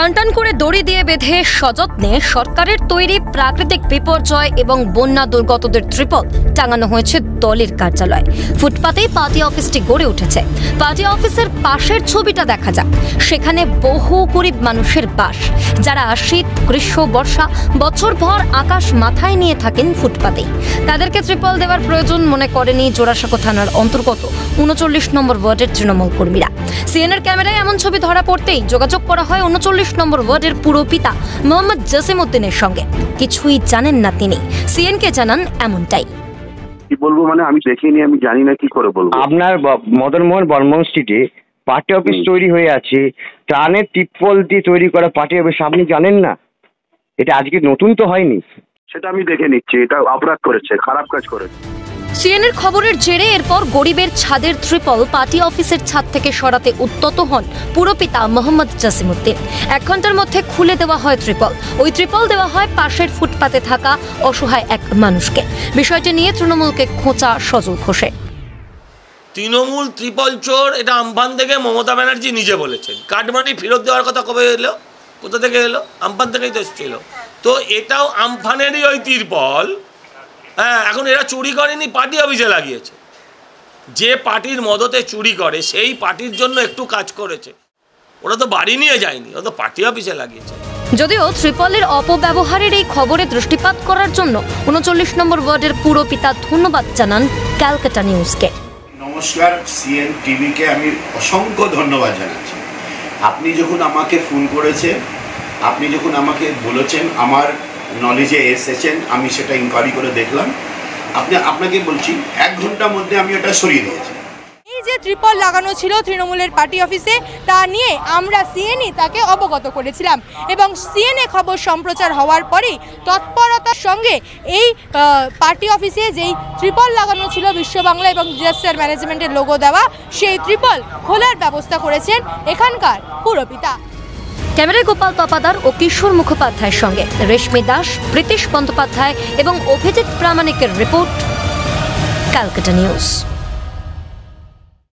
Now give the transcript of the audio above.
টানটান করে দড়ি দিয়ে বেঁধে সযত্নে সরকারের তৈরি প্রাকৃতিক বিপর্যয় এবং বন্যা দুর্গতদের ত্রিপল টাঙানো হয়েছে দলের কার্যালয়। ফুটপাতেই পার্টি অফিসটি গড়ে উঠেছে। পার্টি অফিসের পাশের ছবিটা দেখা যাক। সেখানে বহু গরিব মানুষের বাস, যারা শীত, গ্রীষ্ম, বর্ষা বছরভর আকাশ মাথায় নিয়ে থাকেন ফুটপাতেই। তাদেরকে ত্রিপল দেওয়ার প্রয়োজন মনে করেনি জোড়াসাঁকো থানার অন্তর্গত ৩৯ নম্বর ওয়ার্ডের তৃণমূল কর্মীরা। সিএনএর ক্যামেরায় এমন ছবি ধরা পড়তেই যোগাযোগ করা হয় ৩৯ নম্বর ওয়ার্ডের পুরো পিতা মোহাম্মদ জসিমউদ্দিনের সঙ্গে। কিছুই জানেন না তিনি, সিএনকে জানান এমনটাই। কি বলবো, মানে আমি দেখিনি, আমি জানি না কি করে বলবো। আপনার মদনমোহন বর্মন স্ট্রিটে পার্টি অফিস তৈরি হয়ে আছে, ত্রাণের ত্রিপল দিয়ে তৈরি করা পার্টি অফিস, আপনি জানেন না? এটা আজকে নতুন তো হয়নি। সেটা আমি দেখে নিচ্ছি, এটা অপরাধ করেছে, খারাপ কাজ করেছে। সিএনএর খবরের জেরে এরপর গরিবের ছাদের ত্রিপল পার্টি অফিসের ছাদ থেকে সরাতে উদ্যত হন পুরপিতা মোহাম্মদ জসিমউদ্দিন। ১ ঘন্টার মধ্যে খুলে দেওয়া হয় ত্রিপল। ওই ত্রিপল দেওয়া হয় পাশের ফুটপাতে থাকা অসহায় এক মানুষকে। বিষয়টি নিয়ে তৃণমূলকে খোঁচা সজল ঘোষে। তৃণমূল ত্রিপল চোর, এটা আমফান থেকে মমতা ব্যানার্জি নিজে বলেছেন। কাটমানি ফেরত দেওয়ার কথা কবে এলো, কোথা থেকে এলো? আমফান থেকেই তো এসেছিল। তো এটাও আমফানেরই ওই ত্রিপল। হ্যাঁ, এখন এরা চুরি করেনি, পার্টি অফিসে লাগিয়েছে। যে পার্টির মদতে চুরি করে সেই পার্টির জন্য একটু কাজ করেছে। ওরা তো বাড়ি নিয়ে যায়নি, ওরা তো পার্টি অফিসে লাগিয়েছে। যদিও ত্রিপলের অপব্যবহারের এই খবরে দৃষ্টিপাত করার জন্য ৩৯ নম্বর ওয়ার্ডের পুরপিতা ধন্যবাদ জানান ক্যালকাটা নিউজকে। নমস্কার, সিএন টিভিকে আমি অসংখ্য ধন্যবাদ জানাচ্ছি। আপনি যখন আমাকে ফোন করেছেন, আপনি যখন আমাকে বলেছেন, আমার নলেজে এসেছেন, আমি সেটা ইনকোয়ারি করে দেখলাম। আপনাকে বলছি ১ ঘন্টার মধ্যে আমি ওটা সরিয়ে দিয়েছি। এই যে ত্রিপল লাগানো ছিল তৃণমূলের পার্টি অফিসে, তা নিয়ে আমরা সিএনই তাকে অবগত করেছিলাম এবং সিএনএ খবর সম্প্রচার হওয়ার পরেই তৎপরতার সঙ্গে এই পার্টি অফিসে যেই ত্রিপল লাগানো ছিল বিশ্ব বাংলা এবং ডিজাস্টার ম্যানেজমেন্টের লোগো দেওয়া, সেই ত্রিপল খোলার ব্যবস্থা করেছেন এখানকার পুরপিতা। ক্যামেরায় গোপাল তপাদার ও কিশোর মুখোপাধ্যায়ের সঙ্গে রেশমি দাস, প্রীতিশ বন্দ্যোপাধ্যায় এবং অভিজিৎ প্রামাণিকের রিপোর্ট, ক্যালকাটা নিউজ।